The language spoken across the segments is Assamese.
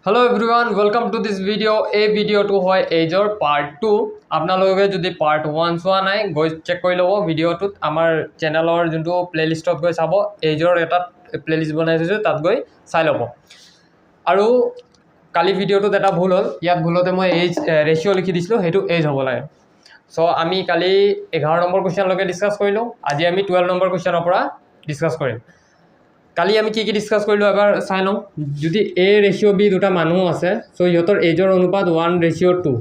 Hello everyone, welcome to this video. A video to hoy ageor part 2. Apnaloge jodi part 1 soa nai go check koi lobo video tut amar channel or junto playlist ot goi sabo ageor eta playlist banai disu tat goi sai lobo. Aru kali video tut eta bhul hol yat bhulote moi age ratio likhi dislo hetu age hobo lage. So ami kali 11 number question loge discuss korilo, aji ami 12 number question opora discuss korim. কালি আমি কি ডিসকাস কৰিলো এবাৰ চাই লওঁ যদি এ ৰেশিও বি দুটা মানুহ আছে সো ইহতৰ এজৰ অনুপাত 1:2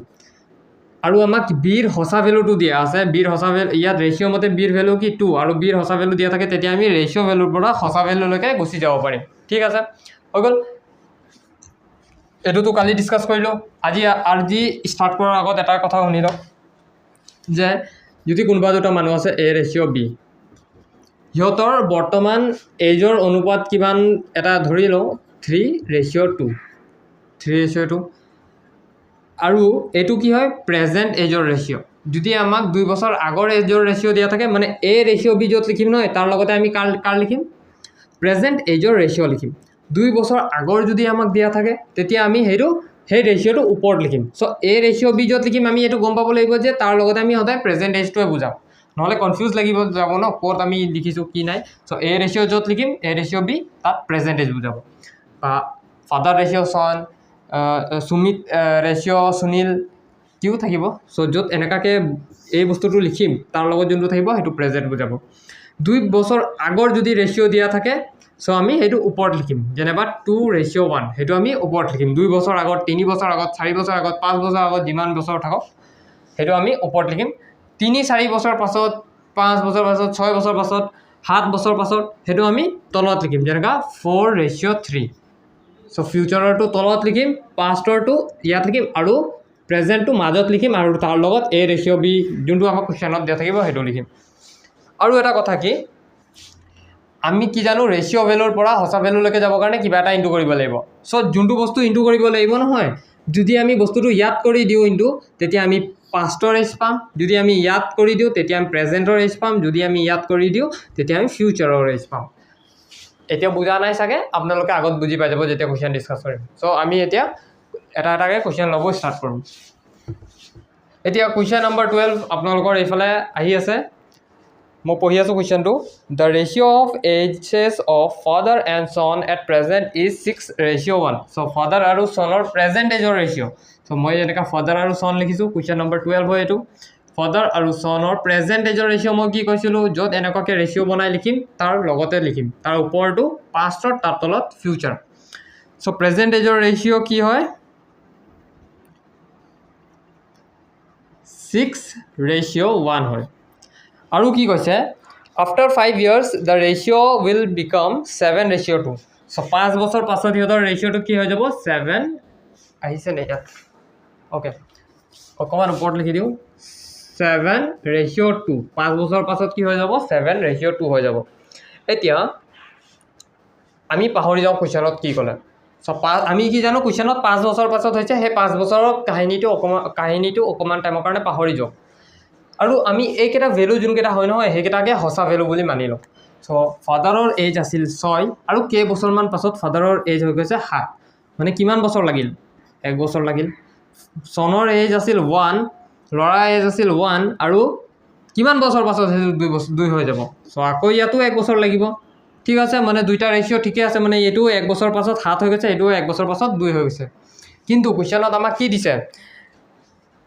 আৰু আমাক বিৰ হসা ভ্যালুটো দিয়া আছে বিৰ হসা ভ্যালু ইয়াত ৰেশিও মতে বিৰ ভ্যালু কি 2 আৰু বিৰ হসা ভ্যালু দিয়া থাকে তেতিয়া আমি ৰেশিও ভ্যালুৰ পৰা হসা ভ্যালুলৈকে গুছি যাব পাৰিম ঠিক আছে হৈ গল এটো কালি ডিসকাস কৰিলো আজি স্টাৰ্ট কৰাৰ আগত এটা কথা শুনি লওক যে যদি কোনোবা দুটা মানুহ আছে এ ৰেশিও বি ইহতৰ বৰ্তমান এজৰ অনুপাত কিমান এটা ধৰি লও 3:2 আৰু এটো কি হয় প্ৰেজেন্ট এজৰ ৰেশিও যদি আমাক 2 বছৰ আগৰ এজৰ ৰেশিও দিয়া থাকে মানে এ ৰেশিও বি যত লিখিম নহয় তাৰ লগতে আমি কাৰ লিখিম প্ৰেজেন্ট এজৰ ৰেশিও লিখিম 2 বছৰ আগৰ যদি আমাক দিয়া থাকে তেতিয়া আমি সেই ৰেশিওটো ওপৰত লিখিম সো এ ৰেশিও বি যত লিখিম আমি এটো গম পাব লাগিব যে তাৰ লগতে আমি সদায় প্ৰেজেন্ট এজটোৱে বুজাম নহলে কনফিউজ লাগিব যাব ন কোত আমি লিখিছো কি নাই সো এ ৰেশিও যত লিখিম এ ৰেশিও বি তাত প্ৰেজেন্ট এজ বুজাব ফাদাৰ ৰেশিও সন সুমিত ৰেশিও সুনীল কিউ থাকিব সো যত এনেকাকে এই বস্তুটো লিখিম তাৰ লগত যোনটো থাকিব হেতু প্ৰেজেন্ট বুজাব 2 বছৰ আগৰ যদি ৰেশিও দিয়া থাকে সো আমি হেতু ওপৰত লিখিম যেনেবা 2:1 হেতু আমি ওপৰত লিখিম 2 বছৰ আগত 3 বছৰ আগত 4 বছৰ আগত 5 বছৰ আগত যিমান বছৰ থাকক হেতু আমি ওপৰত লিখিম 3-4 বছৰ পাছত 5 বছৰ পাছত 6 বছৰ পাছত 7 বছৰ পাছত হেতু আমি তলত লিখিম যেনেকা 4:3 সো ফিউচাৰটো তলত লিখিম পাষ্টৰটো ইয়াত লিখিম আৰু প্ৰেজেন্টটো মাজত লিখিম আৰু তাৰ লগত এ ৰেশিও বি যোনটো আমাক কোৱেশ্চনত দিয়া থাকিব হেতু লিখিম আৰু এটা কথা কি আমি কি জানো ৰেশিও ভ্যালুৰ পৰা হসা ভ্যালুলৈকে যাব কাৰণে কিবা এটা ইনটু কৰিব লাগিব সো যোনটো বস্তু ইনটু কৰিব লাগিব নহয় যদি আমি বস্তুটো ইয়াত কৰি দিও ইনটু তেতিয়া আমি পাষ্টৰ এজ পাম যদি আমি ইয়াত কৰি দিও তেতিয়া আমি প্ৰেজেন্টৰ এজ পাম যদি আমি ইয়াত কৰি দিও তেতিয়া আমি ফিউচাৰৰ এজ পাম এতিয়া বুজা নাই সাগে আপোনালোকে আগত বুজি পাই যাব যেতিয়া কোৱেশ্চন ডিসকাস কৰিম সো আমি এতিয়া এটা এটাকে কোৱেশ্চন লব স্টাৰ্ট কৰিম এতিয়া কোৱেশ্চন নম্বৰ 12 আপোনালোকৰ এইফালে আহি আছে মই পঢ়ি আছো কোৱেশ্চনটো the ratio of ages of father and son at present is 6:1 so father আৰু sonৰ present ageৰ ratio so মই এনেকা father আৰু son লিখিছো কোৱেশ্চন নম্বৰ 12 হয় এটো father আৰু sonৰ present ageৰ ratio মই কি কৈছিলো যত এনেকাকে ratio বনাই লিখিম তাৰ লগতে লিখিম তাৰ ওপৰটো past ৰ তাৰ তলত future so present ageৰ ratio কি হয় 6:1 হয় আৰু কি কৈছে after 5 years the ratio will become 7:2 so 5 বছৰ পাছত ইহতৰ ৰেশিওটো কি হৈ যাব 7 আহিছে নে ইয়াত ওকে অকমান ওপৰত লিখি দিও 7:2 5 বছৰ পাছত কি হৈ যাব 7:2 হৈ যাব এতিয়া আমি পাহৰি যাও কোৱেশ্চনত কি ক'লে সো আমি কি জানো কোৱেশ্চনত 5 বছৰ পাছত হৈছে হে 5 বছৰৰ কাহিনীটো অকমান টাইমৰ কাৰণে পাহৰি যাও আৰু আমি এইকেটা ভ্যালু যোনকেটা হয় নহয় হেকেটাকে হসা ভ্যালু বুলি মানি লও সো ফাদাৰৰ এজ আছিল 6 আৰু কে বছৰ মান পাছত ফাদাৰৰ এজ হৈ গৈছে 7 মানে কিমান বছৰ লাগিল 1 বছৰ লাগিল সনৰ এজ আছিল 1 লৰা এজ আছিল 1 আৰু কিমান বছৰ পাছত 2 হৈ যাব সো আকৌ ইয়াতো 1 বছৰ লাগিব ঠিক আছে মানে দুইটা ৰেশিও ঠিকে আছে মানে এটো 1 বছৰ পাছত 7 হৈ গৈছে এটো 1 বছৰ পাছত 2 হৈ গৈছে কিন্তু কোৱেশ্চনত আমাক কি দিছে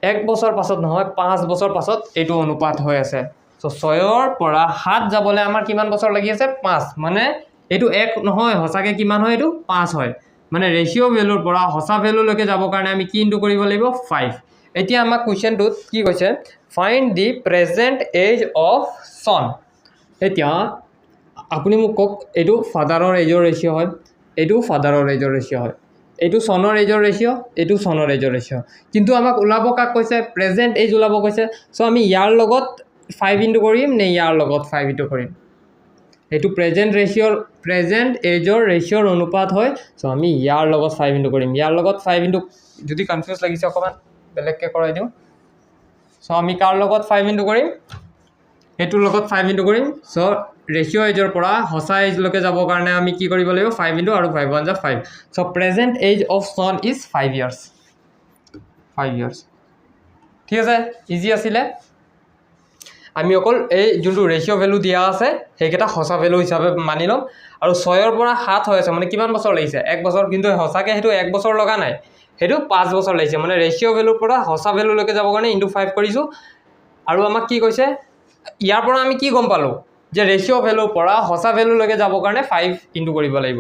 1 বছৰ পাছত নহয় 5 বছৰ পাছত এটো অনুপাত হৈ আছে সো 6 ৰ পৰা 7 যাবলে আমাৰ কিমান বছৰ লাগি আছে 5 মানে এটো 1 নহয় হসাকে কিমান হয় এটো 5 হয় মানে ৰেশিও ভ্যালুৰ পৰা হসা ভ্যালুলৈকে যাব কাৰণে আমি কি ইনটু কৰিব লাগিব 5 এতিয়া আমাক কোৱেশ্চনটোত কি কৈছে find the present age of son এতিয়া আপুনি মোক কক এটো ফাদাৰৰ এজৰ ৰেশিও হয় এটো ফাদাৰৰ এজৰ ৰেশিও হয় এটো সনৰ এজৰ ৰেশিও এটো সনৰ এজৰ ৰেশিও কিন্তু আমাক উলাব কাক কৈছে প্ৰেজেন্ট এজ উলাব কৈছে সো আমি ইয়াৰ লগত 5 ইনটু কৰিম নে ইয়াৰ লগত 5 ইনটু কৰিম এটো প্ৰেজেন্ট এজৰ ৰেশিওৰ অনুপাত হয় সো আমি ইয়াৰ লগত 5 ইনটু কৰিম ইয়াৰ লগত 5 ইনটু যদি কনফিউজ লাগিছে অকমান বেলেগকে কৰাই দিও সো আমি কাৰ লগত 5 ইনটু কৰিম এটোৰ লগত 5 ইনটু কৰিম সো ৰেচিঅ' এজৰ পৰা সঁচা এজলৈকে যাবৰ কাৰণে আমি কি কৰিব লাগিব 5 ইনটু আৰু 5 1 5 so present age of son is 5 years 5 years ঠিক আছে ইজি আছিলে আমি অকল এই যোনটো ৰেচিঅ' ভ্যালু দিয়া আছে সেইকেইটা সঁচা ভ্যালু হিচাপে মানি ল'ম আৰু 6 ৰ পৰা 7 হৈ আছে মানে কিমান বছৰ লাগিছে 1 বছৰ কিন্তু সঁচাকে হেতু 1 বছৰ লগা নাই হেতু 5 বছৰ লাগিছে মানে ৰেচিঅ' ভ্যালুৰ পৰা সঁচা ভ্যালু লৈকে যাব কাৰণে ইনটু 5 কৰিছো আৰু আমাক কি কৈছে ইয়াৰ পৰা আমি কি গম পালো যে ৰেচিঅ' ভ্যালুৰ পৰা সঁচা ভ্যালু লৈকে যাব কাৰণে 5 ইনটু কৰিব লাগিব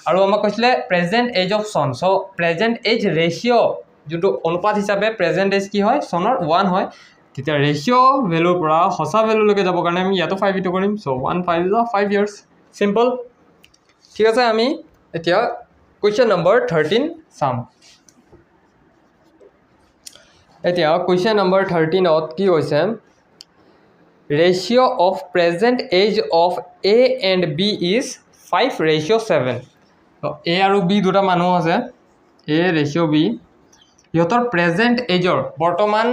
আৰু আমাক কৈছিলে present age of son so present age ratio' যোনটো অনুপাত হিচাপে প্ৰেজেন্ট এজ কি হয় সনৰ 1 হয় তেতিয়া ৰেচিঅ' ভ্যালুৰ পৰা সঁচা ভ্যালু লৈকে যাব কাৰণে আমি ইয়াতো 5 ইনটু কৰিম সো 1 5 is 5 years সিম্পল ঠিক আছে আমি এতিয়া কোৱেশ্চন নম্বৰ 13 চাম এতিয়া কোৱেশ্চন নম্বৰ 13 ত কি হৈছে ratio of present age of A and B is 5:7 so A আৰু B দুটা মানুহ আছে A ratio B ইহতৰ প্ৰেজেন্ট এজৰ বৰ্তমান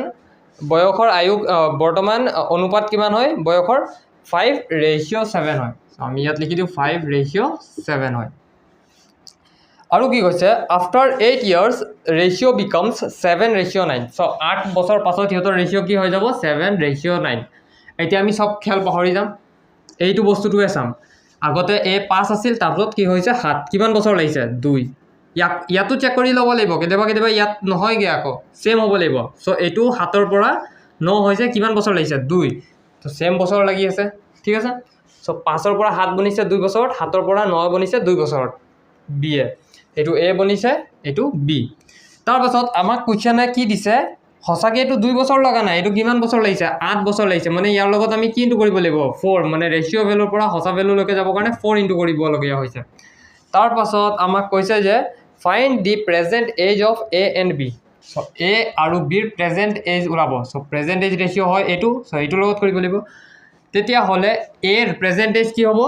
বয়সৰ আয়ু বৰ্তমান অনুপাত কিমান হয় বয়সৰ 5:7 হয় আমি ইয়াত লিখি দিও 5:7 হয় আৰু কি কৈছে after 8 years ratio' becomes 7:9 so 8 বছৰ পাছত ইহতৰ ৰেচিঅ' কি হৈ যাব 7:9 এতিয়া আমি সব খেল পাহৰি যাম এইটো বস্তুটোৱে চাম আগতে এ 5 আছিল তাৰপিছত কি হৈছে 7 কিমান বছৰ লাগিছে 2 ইয়াতো চেক কৰি ল'ব লাগিব কেতিয়াবা ইয়াত নহয়গে আকৌ সেম হ'ব লাগিব সো এইটো 7 ৰ পৰা 9 হৈছে কিমান বছৰ লাগিছে 2 তো সেম বছৰ লাগি আছে ঠিক আছে সো 5 ৰ পৰা 7 বনিছে 2 বছৰত 7 ৰ পৰা 9 বনিছে 2 বছৰত বি এটো এ বনিছে এটো বি তাৰ পাছত আমাক কোৱেশ্চনে কি দিছে সঁচাকে এটো 2 বছৰ লগা নাই এটো কিমান বছৰ লাগিছে 8 বছৰ লাগিছে মানে ইয়াৰ লগত আমি কি ইনটু কৰিব লাগিব 4 মানে ৰেচিঅ' ভ্যালুৰ পৰা সঁচা ভ্যালু লৈকে যাব কাৰণে 4 ইনটু কৰিব লগিয়া হৈছে তাৰ পাছত আমাক কৈছে যে find the present age of A and B so A আৰু B ৰ প্ৰেজেন্ট এজ ওলাব সো প্ৰেজেন্ট এজ ৰেচিঅ' হয় এটো সো এটো লগত কৰিব লাগিব তেতিয়া হলে A ৰ প্ৰেজেন্ট এজ কি হ'ব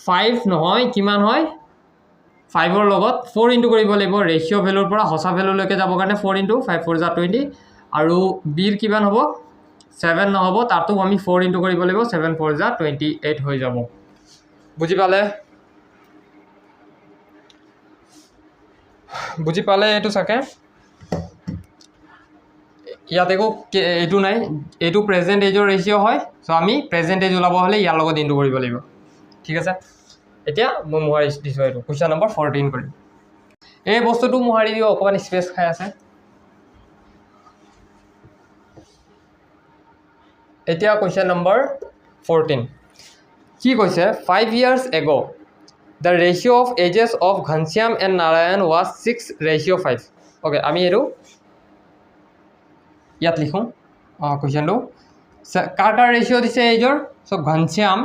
5 নহয় কিমান হয় 5 ৰ লগত 4 ইনটু কৰিব লাগিব ৰেচিঅ' ভ্যালুৰ পৰা সঁচা ভ্যালু লৈকে যাব কাৰণে 4 ইনটু 5 4 20 আৰু B ৰ কিমান হ'ব 7 নহব তাতো আমি 4 ইনটু কৰিব লাগিব 7 4 28 হৈ যাব বুজি পালে এটো সাকে ইয়াত একো এটো নাই এটো প্ৰেজেন্ট এজৰ ৰেচিঅ' হয় সো আমি প্ৰেজেন্ট এজ ওলাব হলে ইয়াৰ লগত ইনটু কৰিব লাগিব ঠিক আছে এতিয়া মই মুহাৰি দিছো এটো কোৱেশ্চন নম্বৰ 14 কৰিম এই বস্তুটো মুহাৰি দিও অকমান স্পেস খাই আছে এতিয়া কোৱেশ্চন নম্বৰ 14 কি কৈছে 5 years ago the ratio of ages of Ghanshyam and Narayan was 6:5 okay আমি এটো ইয়াত লিখো কোৱেশ্চনটো কাৰ ৰেচিঅ' দিছে এজৰ সো ঘনশ্যাম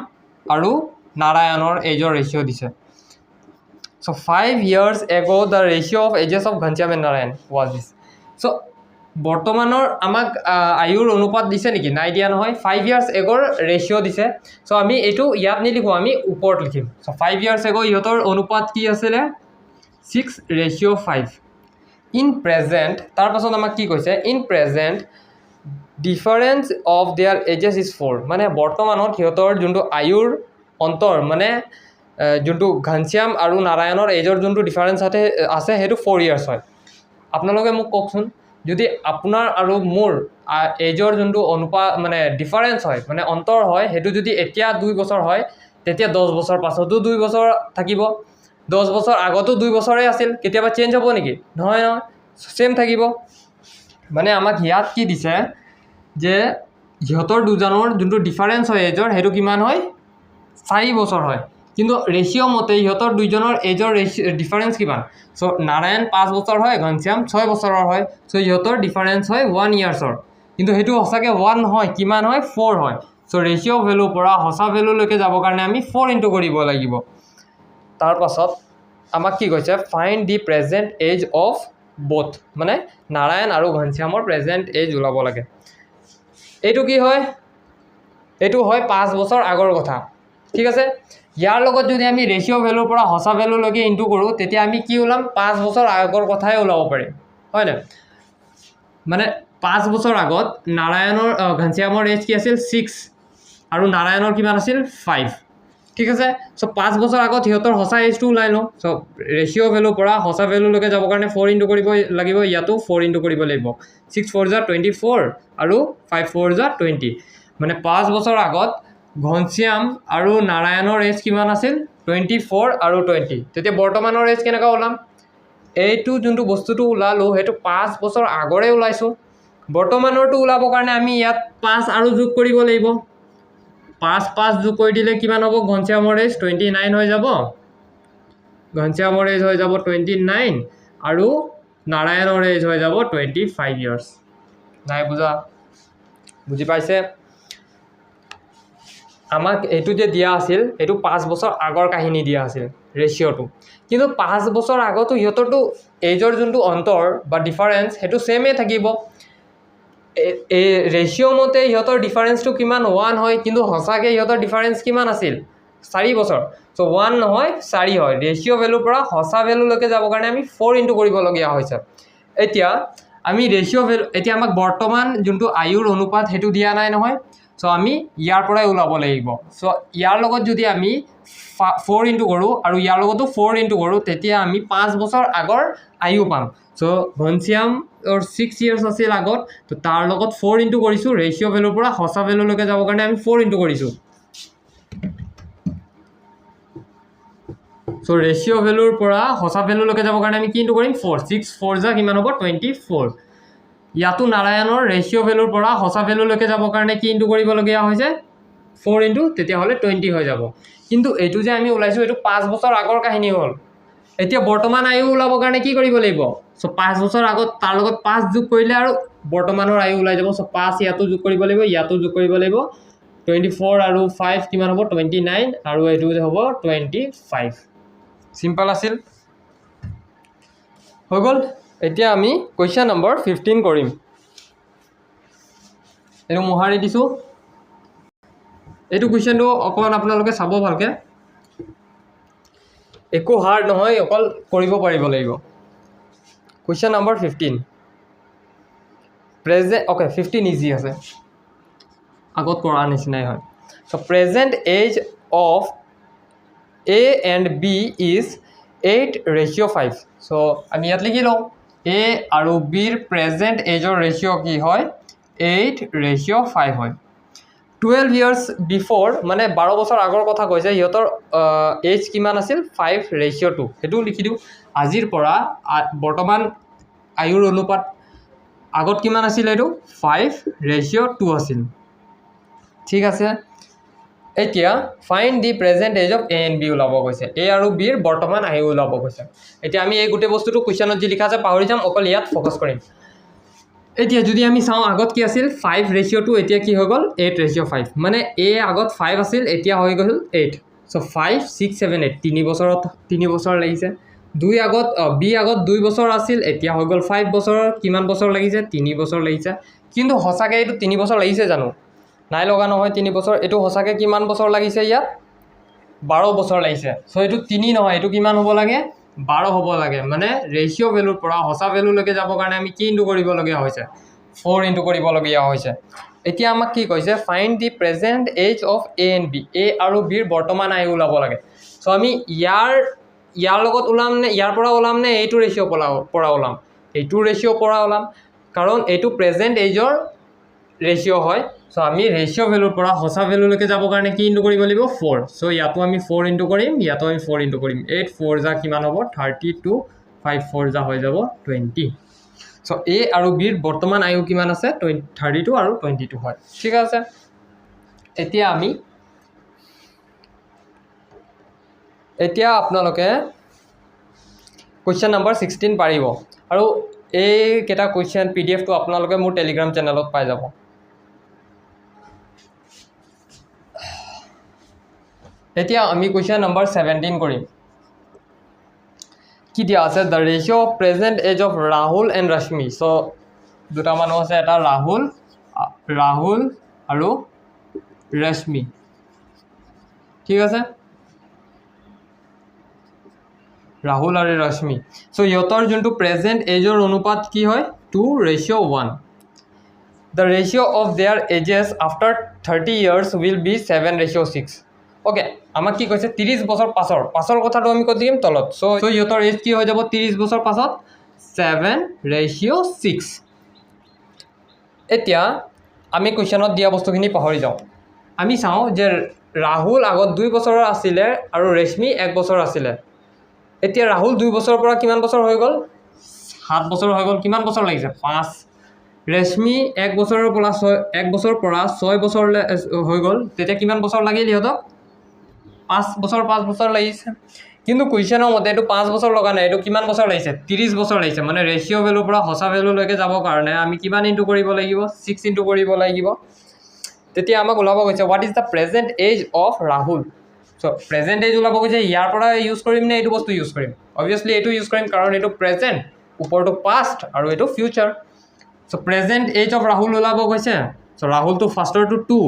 আৰু নাৰায়ণৰ এজৰ ৰেচিঅ' দিছে so 5 years ago the ratio of ages of Ghanshyam and Narayan was this so বৰ্তমানৰ আমাক আয়ুৰ অনুপাত দিছে নেকি নাই দিয়া নহয় 5 years ago ৰেচিঅ' দিছে সো আমি এটো ইয়াত নিলিখো আমি ওপৰত লিখিম সো 5 years ago ইহতৰ অনুপাত কি আছিল 6:5 in present তাৰ পাছত আমাক কি কৈছে in present difference of their ages is 4 মানে বৰ্তমানত ইহতৰ যোনটো আয়ুৰ অন্তৰ মানে যোনটো ঘনশ্যাম আৰু নাৰায়ণৰ এজৰ যোনটো ডিফাৰেন্স আছে হেতু 4 ইয়াৰ্স হয় আপোনালোকে মোক কওকচোন যদি আপোনাৰ আৰু মোৰ এজৰ যোনটো অনুপাত মানে ডিফাৰেন্স হয় মানে অন্তৰ হয় হেতু যদি এতিয়া 2 বছৰ হয় তেতিয়া 10 বছৰ পাছতো 2 বছৰ থাকিব 10 বছৰ আগতো 2 বছৰে আছিল কেতিয়াবা চেঞ্জ হ'ব নেকি নহয় নহয় সেম থাকিব মানে আমাক ইয়াত কি দিছে যে ইহতৰ দুজনৰ যোনটো ডিফাৰেন্স হয় এজৰ হেতু কিমান হয় 4 বছৰ হয় কিন্তু ৰেচিঅ' মতে ইহতৰ দুইজনৰ এজৰ ডিফাৰেন্স কিমান সো নাৰায়ণ 5 বছৰ হয় ঘনশ্যাম 6 বছৰৰ হয় সো ইহতৰ ডিফাৰেন্স হয় 1 ইয়াৰ্সৰ কিন্তু হেতু হসাকে 1 নহয় কিমান হয় 4 হয় সো ৰেচিঅ' ভ্যালু পৰা হসা ভ্যালু লৈকে যাব কাৰণে আমি 4 ইনটু কৰিব লাগিব তাৰ পাছত আমাক কি কৈছে find the present age of both মানে নাৰায়ণ আৰু ঘনশ্যামৰ প্ৰেজেন্ট এজ ওলাব লাগে এইটো কি হয় এইটো হয় 5 বছৰ আগৰ কথা ঠিক আছে ইয়াৰ লগত যদি আমি ৰেচিঅ' ভ্যালুৰ পৰা হসা ভ্যালু লৈকে ইনটু কৰো তেতিয়া আমি কি ওলাম 5 বছৰ আগৰ কথাই ওলাব পাৰিম হয় না মানে 5 বছৰ আগত নাৰায়ণৰ ঘনশ্যামৰ এজ কি আছিল 6 আৰু নাৰায়ণৰ কিমান আছিল 5 ঠিক আছে চ' 5 বছৰ আগত সিহঁতৰ সঁচা এজটো ওলাই লওঁ চ' ৰেচিঅ' ভেলুৰ পৰা সঁচা ভেলুলৈকে যাবৰ কাৰণে 4 ইনটু কৰিব লাগিব ইয়াতো 4 ইনটু কৰিব লাগিব 6 4 = 24 আৰু 5 4 = 20 মানে 5 বছৰ আগত ঘনশ্যাম আৰু নাৰায়ণৰ এজ কিমান আছিল 24 আৰু 20 তেতিয়া বৰ্তমানৰ এজ কেনেকৈ ওলাম এইটো যোনটো বস্তুটো ওলালো সেইটো 5 বছৰ আগৰে ওলাইছো বৰ্তমানৰটো ওলাবৰ কাৰণে আমি ইয়াত 5 আৰু যোগ কৰিব লাগিব 5 5 যোগ কৰি দিলে কিমান হ'ব ঘনশ্যামৰ এজ 29 হৈ যাব ঘনশ্যামৰ এজ হৈ যাব 29 আৰু নাৰায়ণৰ এজ হৈ যাব 25 ইয়াৰ্স নাই বুজি পাইছে আমাক এইটো যে দিয়া আছিল এইটো 5 বছৰ আগৰ কাহিনী দিয়া আছিল ৰেচিঅ'টো কিন্তু 5 বছৰ আগতো ইহঁতৰটো এজৰ যোনটো অন্তৰ বা ডিফাৰেন্স সেইটো সেমে থাকিব এই ৰেচিঅ' মতে ইহঁতৰ ডিফাৰেন্সটো কিমান 1 হয় কিন্তু হসাকে ইহঁতৰ ডিফাৰেন্স কিমান আছিল 4 বছৰ সো 1 নহয় 4 হয় ৰেচিঅ' ভ্যালুৰ পৰা হসা ভ্যালুলৈকে যাব কাৰণে আমি 4 ইনটু কৰিব লগিয়া হৈছে এতিয়া আমি ৰেচিঅ' ভ্যালু এতিয়া আমাক বৰ্তমান যোনটো আয়ুৰ অনুপাত হেতু দিয়া নাই নহয় সো আমি ইয়াৰ পৰাই ওলাব লাগিব সো ইয়াৰ লগত যদি আমি 4 ইনটু কৰো আৰু ইয়াৰ লগতো 4 ইনটু কৰো তেতিয়া আমি 5 বছৰ আগৰ আয়ু পাম সো ঘনশ্যাম or 6 years আছিল আগত তো তাৰ লগত 4 ইনটু কৰিছো ৰেচিঅ' ভ্যালুৰ পৰা হসা ভ্যালুলৈকে যাব কাৰণে আমি 4 ইনটু কৰিছো সো ৰেচিঅ' ভ্যালুৰ পৰা হসা ভ্যালুলৈকে যাব কাৰণে আমি কি ইনটু কৰিম 4 6 4 যা কিমান হ'ব 24 ইয়াতো নাৰায়ণৰ ৰেচিঅ' ভ্যালুৰ পৰা হসা ভ্যালুলৈকে যাব কাৰণে কি ইনটু কৰিব লগিয়া হৈছে 4 ইনটু তেতিয়া হলে 20 হৈ যাব কিন্তু এইটো যে আমি ওলাইছো এইটো 5 বছৰ আগৰ কাহিনী হ'ল এতিয়া বৰ্তমান আয়ু ওলাবৰ কাৰণে কি কৰিব লাগিব সো 5 বছৰ আগত তাৰ লগত 5 যোগ কৰিলে আৰু বৰ্তমানৰ আয়ু ওলাই যাব সো 5 ইয়াতো যোগ কৰিব লাগিব ইয়াতো যোগ কৰিব লাগিব 24 আৰু 5 কিমান হ'ব 29 আৰু এইটো হ'ব 25 সিম্পল আছিল হৈ গল এতিয়া আমি কোৱেশ্চন নম্বৰ 15 কৰিম এটো মোহাৰি দিছো এইটো কোৱেশ্চনটো অকমান আপোনালোকে চাব ভালকে একো হাৰ্ড নহয় অকল কৰিব পাৰিব লাগিব question number 15 present okay 15 easy আছে আগত কৰা নিচিনাই হয় so present age of A and B is 8:5 so আমি ইয়াত লিখি লওঁ A আৰু B ৰ প্ৰেজেন্ট এজৰ ৰেচিঅ' কি হয় 8:5 হয় 12 years before মানে 12 বছৰ আগৰ কথা কৈছে ইহঁতৰ এজ কিমান আছিল 5:2 হেতু লিখি দিও আজিৰ পৰা বৰ্তমান আয়ুৰ অনুপাত আগত কিমান আছিল এটো 5:2 আছিল ঠিক আছে এতিয়া find the present age of A and B ওলাব কৈছে A আৰু B ৰ বৰ্তমান আয়ু ওলাব কৈছে এতিয়া আমি এই গুটে বস্তুটো কোৱেশ্চনত যি লিখা আছে পাহৰি যাম অকল ইয়াত ফোকাস কৰিম এতিয়া যদি আমি চাও আগত কি আছিল 5:2 এতিয়া কি হৈ গল 8:5 মানে A আগত 5 আছিল এতিয়া হৈ গল 8 সো 5 6 7 8 3 বছৰ লাগিছে 2 আগত B আগত 2 বছৰ আছিল এতিয়া হৈ গল 5 বছৰ কিমান বছৰ লাগিছে 3 বছৰ লাগিছে কিন্তু হসাকে এইটো 3 বছৰ লাগিছে জানো নাই লগা নহয় 3 বছৰ এটো হসাকে কিমান বছৰ লাগিছে ইয়াত 12 বছৰ লাগিছে সো এটো 3 নহয় এটো কিমান হ'ব লাগে 12 হ'ব লাগে মানে ৰেচিঅ' ভ্যালুৰ পৰা হসা ভ্যালুলৈকে যাব কাৰণে আমি কি ইনটু কৰিব লগিয়া হৈছে 4 ইনটু কৰিব লগিয়া হৈছে এতিয়া আমাক কি কৈছে find the present age of A and B A আৰু B ৰ বৰ্তমান আয়ু ওলাব লাগে সো আমি ইয়াৰ লগত ওলাম নে ইয়াৰ পৰা ওলাম নে এইটো ৰেচিঅ' পৰা ওলাম এইটো ৰেচিঅ' পৰা ওলাম কাৰণ এইটো প্ৰেজেন্ট এজৰ ৰেচিঅ' হয় সো আমি ৰেচিঅ' ভ্যালুৰ পৰা হসা ভ্যালুলৈকে যাব কাৰণে কি ইনটু কৰিব লাগিব 4 সো ইয়াতো আমি 4 ইনটু কৰিম ইয়াতো আমি 4 ইনটু কৰিম 8 4 যা কিমান হ'ব 32 5 4 যা হৈ যাব 20 সো A আৰু B ৰ বৰ্তমান আয়ু কিমান আছে 32 আৰু 22 হয় ঠিক আছে এতিয়া আপোনালোকে কোৱেশ্চন নম্বৰ 16 পাৰিব আৰু এই কেটা কোৱেশ্চন PDF টো আপোনালোকে মোৰ টেলিগ্ৰাম চেনেলত পাই যাব এতিয়া আমি কোৱেশ্চন নম্বৰ 17 কৰিম কি দিয়া আছে the ratio of present age of Rahul and Rashmi so দুটা মানুহ আছে এটা ৰাহুল আৰু ৰশ্মি ঠিক আছে ৰাহুল আৰু ৰশ্মি সো ইহঁতৰ যোনটো প্ৰেজেন্ট এজৰ অনুপাত কি হয় 2:1 the ratio of their ages after 30 years will be 7:6 okay আমাক কি কৈছে 30 বছৰ পাছৰ কথাটো আমি কৈ দিম তলত সো ইহঁতৰ এজ কি হৈ যাব 30 বছৰ পাছত 7:6 এতিয়া আমি কুৱেশ্যনত দিয়া বস্তুখিনি পাহৰি যাওঁ আমি চাওঁ যে ৰাহুল আগত 2 বছৰৰ আছিলে আৰু ৰেশমি 1 বছৰ আছিলে এতিয়া ৰাহুল 2 বছৰৰ পৰা কিমান বছৰ হৈ গ'ল 7 বছৰ হৈ গ'ল কিমান বছৰ লাগিছে 5 ৰেশমি 1 বছৰৰ পৰা 1 বছৰ পৰা 6 বছৰলৈ হৈ গ'ল তেতিয়া কিমান বছৰ লাগিল ইহঁতক 5 বছৰ লাগিছে কিন্তু কুৱেশ্যনৰ মতে এইটো 5 বছৰ লগা নাই এইটো কিমান বছৰ লাগিছে 30 বছৰ লাগিছে মানে ৰেশিও ভ্যালুৰ পৰা হসা ভ্যালুলৈকে যাব কাৰণে আমি কিমান ইনটু কৰিব লাগিব 6 ইনটু কৰিব লাগিব তেতিয়া আমাক ওলাব কৈছে what is the present age of Rahul so present age ওলাব কৈছে ইয়াৰ পৰা ইউজ কৰিম নে এইটো বস্তু ইউজ কৰিম অবভিয়াছলি এইটো ইউজ কৰিম কাৰণ এইটো প্ৰেজেণ্ট ওপৰটো পাষ্ট আৰু এইটো future so present age of Rahul ওলাব কৈছে সো ৰাহুলটো ফাৰ্ষ্টৰটো 2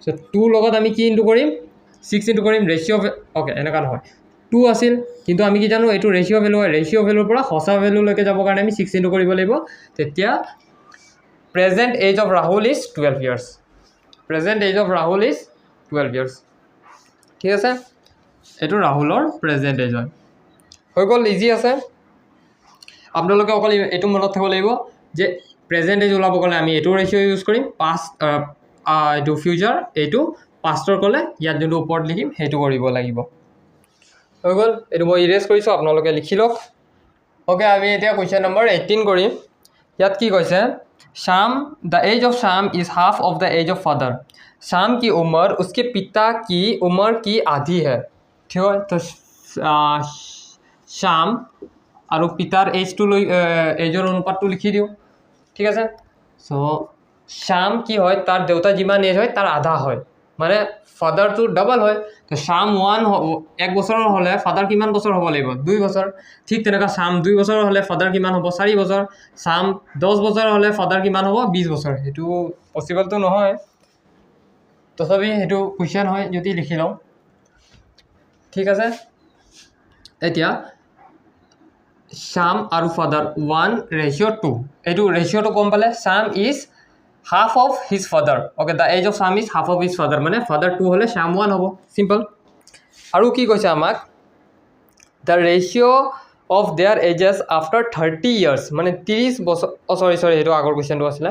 সো 2 লগত আমি কি ইনটু কৰিম 6 ইনটু কৰিম ৰেশিও ওকে এনেকা নহয় 2 আছিল কিন্তু আমি কি জানো এইটো ৰেশিও ভ্যালু হয় ৰেশিও ভ্যালুৰ পৰা হসা ভ্যালুলৈকে যাব কাৰণে আমি 6 ইনটু কৰিব লাগিব তেতিয়া present age of Rahul is 12 years present age of Rahul is 12 years ঠিক আছে এইটো ৰাহুলৰ প্ৰেজেণ্ট এজ হয় হৈ গ'ল ইজি আছে আপোনালোকে অকল এইটো মনত থ'ব লাগিব যে প্ৰেজেণ্ট এজ ওলাব গ'লে আমি এইটো ৰেশিও ইউজ কৰিম পাষ্ট এইটো ফিউচাৰ এইটো পাষ্টৰ ক'লে ইয়াত যোনটো ওপৰত লিখিম সেইটো কৰিব লাগিব হৈ গ'ল এইটো মই ইৰেজ কৰিছোঁ আপোনালোকে লিখি লওক ওকে আমি এতিয়া কুৱেশ্যন নম্বৰ 18 কৰিম ইয়াত কি কৈছে Shyam the age of Shyam is half of the age of father Shyam की उम्र उसके पिता की उम्र की आधी है ठीक है तो शाम और पितार एज टू एजर अनुपात लिखि दिও ठीक है सो शाम की है तार देवता जिमान एज है तार आधा है माने फादर तो डबल है तो शाम 1 एक बছৰৰ হলে ফাদাৰ কিমান বছৰ হ'ব লাগিব 2 বছৰ ঠিক তেনেকা শাম 2 বছৰৰ হলে ফাদাৰ কিমান হ'ব 4 বছৰ শাম 10 বছৰ হলে ফাদাৰ কিমান হ'ব 20 বছৰ এটো পসিবল তো নহয় তথাপি এটো কোৱেশ্চন হয় যদি লিখি লও ঠিক আছে এতিয়া শাম আৰু ফাদাৰ 1:2 এটো ৰেশিওটো কম পালে শাম is half of his father okay the age of Sam is half of his father মানে father 2 হলে Sam 1 হ'ব simple আৰু কি কৈছে আমাক the ratio of their ages after 30 years মানে 30 বছৰ sorry হেটো আগৰ কোৱেশ্চনটো আছিল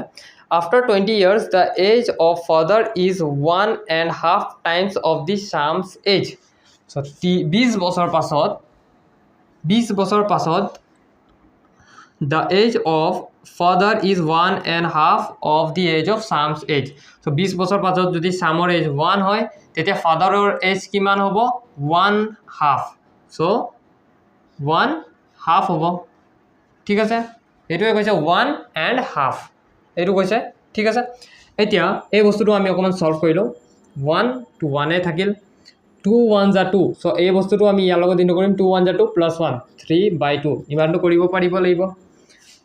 after 20 years the age of father is 1.5 times of the Sam's age so 20 বছৰ পাছত the age of father is 1.5 of the age of Sam's age so 20 বছৰ পাছত যদি Samৰ age 1 হয় তেতিয়া ফাদাৰৰ age কিমান হ'ব 1/2 so 1/2 হ'ব ঠিক আছে এটোৱে কৈছে 1.5 এটো কৈছে ঠিক আছে এতিয়া এই বস্তুটো আমি অকমান সলভ কৰিলো 1 to 1 এ থাকিল 2 1 যা 2 so এই বস্তুটো আমি ইয়াৰ লগত ইনটু কৰিম 2 1 যা 2 + 1 3/2 ইমানটো কৰিব পাৰিব লাগিব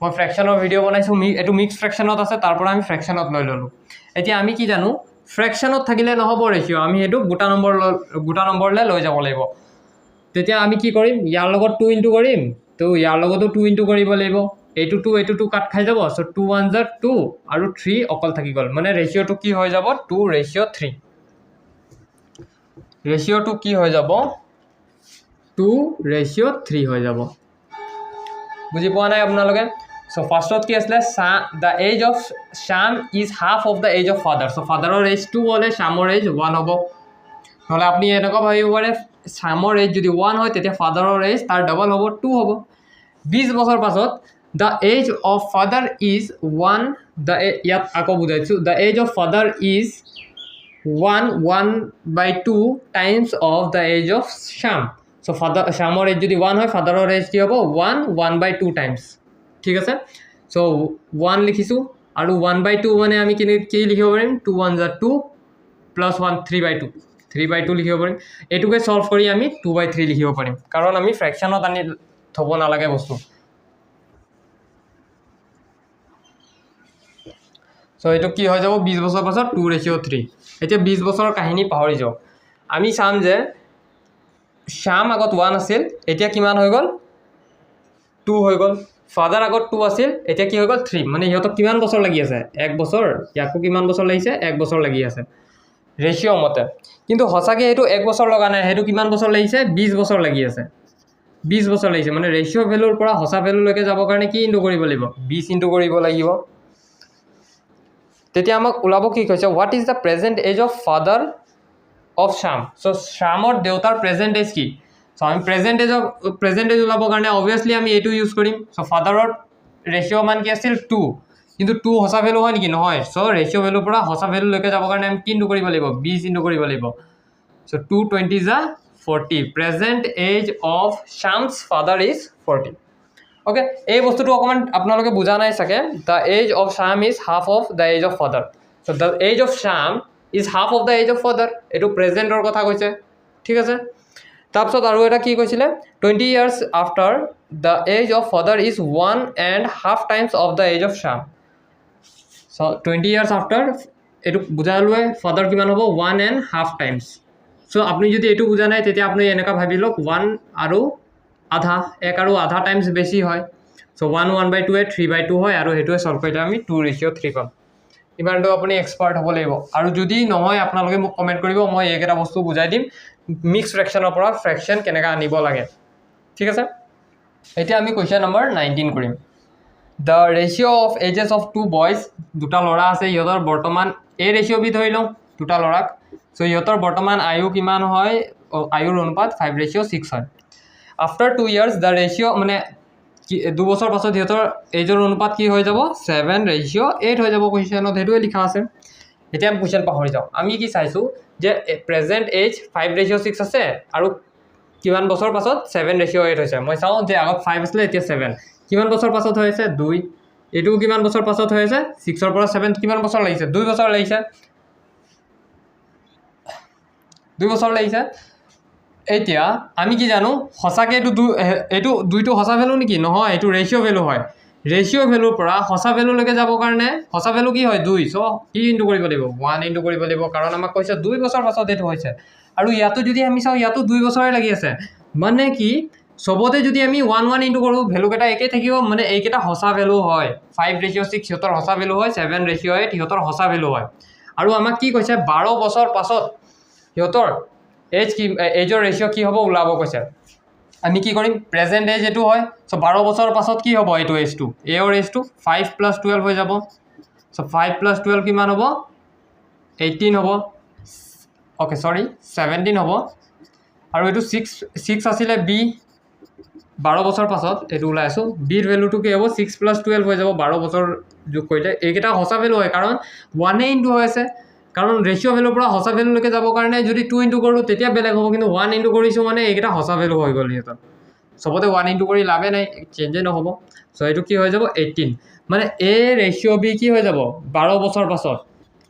মই ফ্ৰেকশনৰ ভিডিও বনাইছো এটো মিক্স ফ্ৰেকশনত আছে তাৰ পৰা আমি ফ্ৰেকশনত লৈ ললো এতিয়া আমি কি জানো ফ্ৰেকশনত থাকিলে নহব ৰেশিও আমি হেতু গোটা নম্বৰলৈ লৈ যাব লাগিব তেতিয়া আমি কি কৰিম ইয়াৰ লগত 2 ইনটু কৰিম তো ইয়াৰ লগতো 2 ইনটু কৰিব লাগিব এইটো 2 কাট খাই যাব সো 2 1 যা 2 আৰু 3 অকল থাকি গল মানে ৰেশিওটো কি হৈ যাব 2:3 ৰেশিওটো কি হৈ যাব 2:3 হৈ যাব বুজি পোৱা নাই আপোনালোকে so first কি আসলে the age of Sham is half of the age of father so fatherৰ age 2 হলে Shamৰ age 1 হ'ব নহলে আপনি এনেকা ভাবিব পাৰে Shamৰ age যদি 1 হয় তেতিয়া fatherৰ age তাৰ ডাবল হ'ব 2 হ'ব 20 বছৰ পাছত the age of father is 1 the ইয়াত আকৌ বুজাইছো the age of father is 1/2 times of the age of Sham so father Shamৰ age যদি 1 হয় fatherৰ age কি হ'ব 1/2 times ঠিক আছে সো 1 লিখিছো আৰু 1/2 মানে আমি কি লিখিব পাৰিম 2 1 যা 2 + 1 3/2 লিখিব পাৰিম এটুকে সলভ কৰি আমি 2/3 লিখিব পাৰিম কাৰণ আমি ফ্ৰেকশনত আনি থব নালাগে বস্তু সো এটো কি হৈ যাব 20 বছৰ পাছত 2:3 এতিয়া 20 বছৰৰ কাহিনী পাহৰি যাও আমি চাম যে শাম আগত 1 আছিল এতিয়া কিমান হৈ গল 2 হৈ গল ফাদার আগত 2 আছিল এতিয়া কি হৈ গল 3 মানে ইহতক কিমান বছৰ লাগি আছে 1 বছৰ ইয়াকো কিমান বছৰ লাগিছে 1 বছৰ লাগি আছে ৰেচিঅ' মতে কিন্তু সঁচাকৈ সেইটো 1 বছৰ লগা নাই সেইটো কিমান বছৰ লাগিছে 20 বছৰ লাগি আছে 20 বছৰ লাগিছে মানে ৰেচিঅ' ভেলুৰ পৰা সঁচা ভেলুলৈকে যাবৰ কাৰণে কি ইনটু কৰিব লাগিব 20 ইনটু কৰিব লাগিব তেতিয়া আমাক ওলাব কি কৈছে what is the present age of father of Shyam চ' শ্যামৰ দেউতাৰ প্ৰেজেণ্ট এজ কি চ' আমি প্ৰেজেণ্ট এজ ওলাবৰ কাৰণে অবভিয়াছলি আমি এইটো ইউজ কৰিম চ' ফাদাৰৰ ৰেচিঅ' মান কি আছিল 2 কিন্তু 2 সঁচা ভেলু হয় নেকি নহয় চ' ৰেচিঅ' ভেলুৰ পৰা সঁচা ভেলুলৈকে যাবৰ কাৰণে আমি কি ইনটু কৰিব লাগিব 20 ইনটু কৰিব লাগিব চ' 220 যা 40 present age of Shyam's father is 40 okay এই বস্তুটো অকণমান আপোনালোকে বুজা নাই চাগে the age of Shyam is half of the age of father চ' the age of Shyam is half of the age of father এইটো প্ৰেজেণ্টৰ কথা কৈছে ঠিক আছে তাৰপিছত আৰু এটা কি কৈছিলে 20 years after the age of father is 1.5 times of the age of Shyam so' 20 years after এইটো বুজাই লোৱে ফাদাৰ কিমান হ'ব 1.5 times চ' আপুনি যদি এইটো বুজা নাই তেতিয়া আপুনি এনেকুৱা ভাবি লওক 1 আৰু আধা 1 আৰু আধা টাইমছ বেছি হয় চ' 1/2 3/2 হয় আৰু সেইটোৱে চল্ভ কৰিলে আমি 2:3 পাম ইমানটো আপুনি এক্সপাৰ্ট হ'ব লাগিব আৰু যদি নহয় আপোনালোকে মোক কমেণ্ট কৰিব মই এইকেইটা বস্তু বুজাই দিম মিক্স ফ্ৰেকশ্যনৰ পৰা ফ্ৰেকশ্যন কেনেকৈ আনিব লাগে ঠিক আছে এতিয়া আমি কুৱেশ্যন নম্বৰ 19 কৰিম the ratio' of ages of 2 boys দুটা ল'ৰা আছে সিহঁতৰ বৰ্তমান এই ৰেচিঅ' বি ধৰি লওঁ দুটা ল'ৰাক চ' সিহঁতৰ বৰ্তমান আয়ু কিমান হয় আয়ুৰ অনুপাত 5:6 হয় আফটাৰ 2 years দ্য ৰেচিঅ' মানে 2 বছৰ পাছত সিহঁতৰ এজৰ অনুপাত কি হৈ যাব 7:8 হৈ যাব কুৱেশ্যনত সেইটোৱে লিখা আছে এতিয়া আমি কুৱেশ্যন পাহৰি যাওঁ আমি কি চাইছোঁ যে প্ৰেজেণ্ট এজ 5:6 আছে আৰু কিমান বছৰ পাছত 7:8 হৈছে মই চাওঁ যে আগত 5 আছিলে এতিয়া 7 কিমান বছৰ পাছত হৈ আছে 2 এইটোও কিমান বছৰ পাছত হৈ আছে 6ৰ পৰা 7 কিমান বছৰ লাগিছে 2 বছৰ লাগিছে 2 বছৰ লাগিছে এতিয়া আমি কি জানো সঁচাকৈ এইটো 2টো সঁচা ভেলু নেকি নহয় এইটো ৰেচিঅ' ভেলু হয় ৰেচিঅ' ভেলুৰ পৰা সঁচা ভেলুলৈকে যাবৰ কাৰণে সঁচা ভেলু কি হয় 2 চ' কি ইনটু কৰিব লাগিব 1 ইনটু কৰিব লাগিব কাৰণ আমাক কৈছে 2 বছৰ পাছত এইটো হৈছে আৰু ইয়াতো যদি আমি চাওঁ ইয়াতো 2 বছৰে লাগি আছে মানে কি চবতে যদি আমি 1 ইনটু কৰোঁ ভেলুকেইটা একেই থাকিব মানে এইকেইটা সঁচা ভেলু হয় 5:6 সিহঁতৰ সঁচা ভেলু হয় 7:8 সিহঁতৰ সঁচা ভেলু হয় আৰু আমাক কি কৈছে 12 বছৰ পাছত সিহঁতৰ এজৰ ৰেচিঅ' কি হ'ব ওলাব কৈছে আমি কি কৰিম প্ৰেজেণ্ট এজ এইটো হয় চ' 12 বছৰ পাছত কি হ'ব এইটো এজটো এৰ এজটো 5 + 12 হৈ যাব চ' 5 + 12 কিমান হ'ব 18 হ'ব অ'কে চৰি 17 হ'ব আৰু এইটো 6 আছিলে বি 12 বছৰ পাছত এইটো ওলাই আছোঁ বিৰ ভেলুটো কি হ'ব 6 + 12 হৈ যাব 12 বছৰ যোগ কৰিলে এইকেইটা সঁচা ভেলু হয় কাৰণ 1 ইনটু হৈ আছে কাৰণ ৰেচিঅ' ভেলুৰ পৰা সঁচা ভেলুলৈকে যাবৰ কাৰণে যদি 2 ইনটু কৰোঁ তেতিয়া বেলেগ হ'ব কিন্তু 1 ইনটু কৰিছোঁ মানে এইকেইটা সঁচা ভেলু হৈ গ'ল সিহঁতৰ চবতে 1 ইনটু কৰি লাভে নাই চেঞ্জেই নহ'ব চ' এইটো কি হৈ যাব 18 মানে এই ৰেচিঅ' বি কি হৈ যাব 12 বছৰ পাছত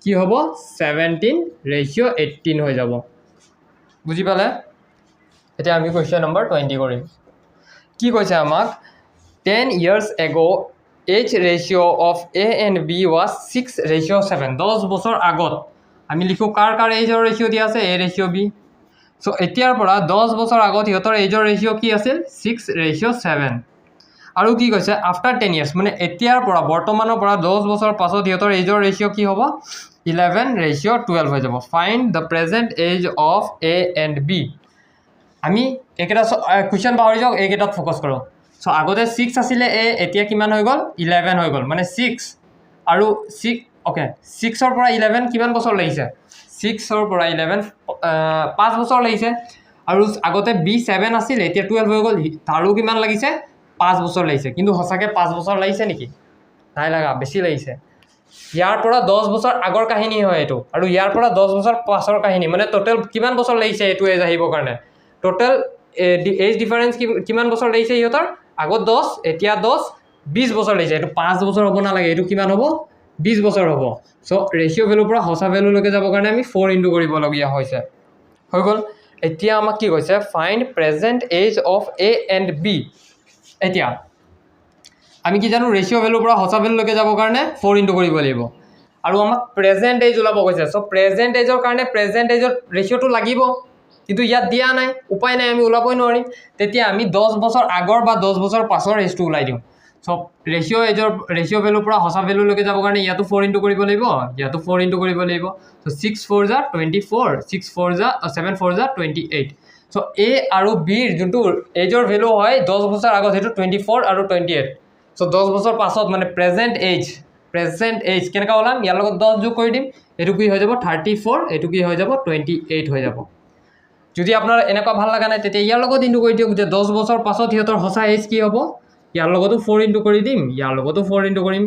কি হ'ব 17:18 হৈ যাব বুজি পালে এতিয়া আমি কুৱেশ্যন নম্বৰ 20 কৰিম কি কৈছে আমাক 10 years ago age ratio' of A and B was 6:7 10 বছৰ আগত আমি লিখোঁ কাৰ এজৰ ৰেচিঅ' দিয়া আছে এ ৰেচিঅ' বি চ' এতিয়াৰ পৰা 10 বছৰ আগত সিহঁতৰ এজৰ ৰেচিঅ' কি আছিল 6:7 আৰু কি কৈছে আফটাৰ 10 years মানে এতিয়াৰ পৰা বৰ্তমানৰ পৰা 10 বছৰ পাছত সিহঁতৰ এজৰ ৰেচিঅ' কি হ'ব 11:12 হৈ যাব find the present age of A and B আমি এইকেইটা কুৱেশ্যন পাহৰি যাওক এইকেইটাত ফ'কাছ কৰোঁ চ' আগতে 6 আছিলে এ এতিয়া কিমান হৈ গ'ল 11 হৈ গ'ল মানে 6 আৰু 6 অ'কে 6ৰ পৰা 11 কিমান বছৰ লাগিছে 6ৰ পৰা 11 5 বছৰ লাগিছে আৰু আগতে বি 7 আছিল এতিয়া 12 হৈ গ'ল তাৰো কিমান লাগিছে 5 বছৰ লাগিছে কিন্তু সঁচাকৈ 5 বছৰ লাগিছে নেকি নাই লগা বেছি লাগিছে ইয়াৰ পৰা 10 বছৰ আগৰ কাহিনী হয় এইটো আৰু ইয়াৰ পৰা 10 বছৰ পাছৰ কাহিনী মানে টোটেল কিমান বছৰ লাগিছে এইটো এজ আহিবৰ কাৰণে টোটেল এজ ডিফাৰেঞ্চ কিমান বছৰ লাগিছে সিহঁতৰ আগত 10 এতিয়া 20 বছৰ লাগিছে এইটো 5 বছৰ হ'ব নালাগে এইটো কিমান হ'ব 20 বছৰ হ'ব চ' ৰেচিঅ' ভেলুৰ পৰা সঁচা ভেলুলৈকে যাবৰ কাৰণে আমি 4 ইনটু কৰিবলগীয়া হৈছে হৈ গ'ল এতিয়া আমাক কি কৈছে find present age of A and B এতিয়া আমি কি জানো ৰেচিঅ' ভেলুৰ পৰা সঁচা ভেলুলৈকে যাবৰ কাৰণে 4 ইনটু কৰিব লাগিব আৰু আমাক প্ৰেজেণ্ট এজ ওলাব কৈছে চ' প্ৰেজেণ্ট এজৰ কাৰণে প্ৰেজেণ্ট এজৰ ৰেচিঅ'টো লাগিব কিন্তু ইয়াত দিয়া নাই উপায় নাই আমি ওলাবই নোৱাৰিম তেতিয়া আমি 10 বছৰ আগৰ বা 10 বছৰ পাছৰ এজটো ওলাই দিওঁ সব ৰেচিঅ' ভেলুৰ পৰা সঁচা ভেলুলৈকে যাবৰ কাৰণে ইয়াতো 4 ইনটু কৰিব লাগিব, ইয়াতো 4 ইনটু কৰিব লাগিব। তো 6 4 = 24, 7 4 = 28। সো এ আৰু বিৰ যোনটো এজৰ ভেলু হয় 10 বছৰ আগত সেইটো 24 আৰু 28। সো 10 বছৰ পাছত মানে প্ৰেজেণ্ট এজ কেনেকৈ ওলাম, ইয়াৰ লগত 10 যোগ কৰি দিম, এইটো কি হৈ যাব 34, এইটো কি হৈ যাব 28 হৈ যাব। যদি আপোনাৰ এনেকুৱা ভাল লগা নাই তেতিয়া ইয়াৰ লগত ইনটু কৰি দিয়ক যে 10 বছৰ পাছত সিহঁতৰ সঁচা এজ কি হ'ব, ইয়াৰ লগতো 4 ইনটু কৰি দিম, ইয়াৰ লগতো 4 ইনটু কৰিম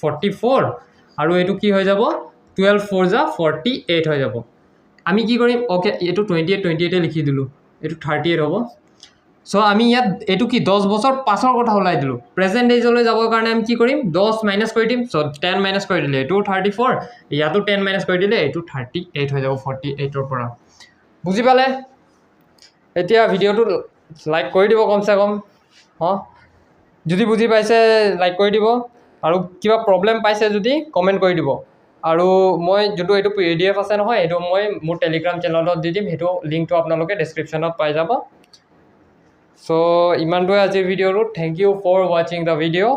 44, আৰু এইটো কি হৈ যাব 12 4 = 48 হৈ যাব। আমি কি কৰিম, অ'কে এইটো 28 লিখি দিলোঁ, এইটো 38 হ'ব। সো আমি ইয়াত এইটো কি 10 বছৰ পাছৰ কথা ওলাই দিলোঁ, প্ৰেজেণ্ট এজলৈ যাবৰ কাৰণে আমি কি কৰিম 10 মাইনাছ কৰি দিম। সো 10 মাইনাছ কৰি দিলে এইটো 34, ইয়াতো 10 মাইনাছ কৰি দিলে এইটো 38 হৈ যাব 48ৰ পৰা। বুজি পালে? এতিয়া ভিডিঅ'টো লাইক কৰি দিব কমচে কম, অঁ যদি বুজি পাইছে লাইক কৰি দিব, আৰু কিবা প্ৰব্লেম পাইছে যদি কমেণ্ট কৰি দিব। আৰু মই যোনটো এইটো PDF আছে নহয়, এইটো মই মোৰ টেলিগ্ৰাম চেনেলত দি দিম, সেইটো লিংকটো আপোনালোকে ডেছক্ৰিপশ্যনত পাই যাব। চ' ইমানটোৱে আজিৰ ভিডিঅ'টো। থেংক ইউ ফৰ ৱাচিং দ্য ভিডিঅ'।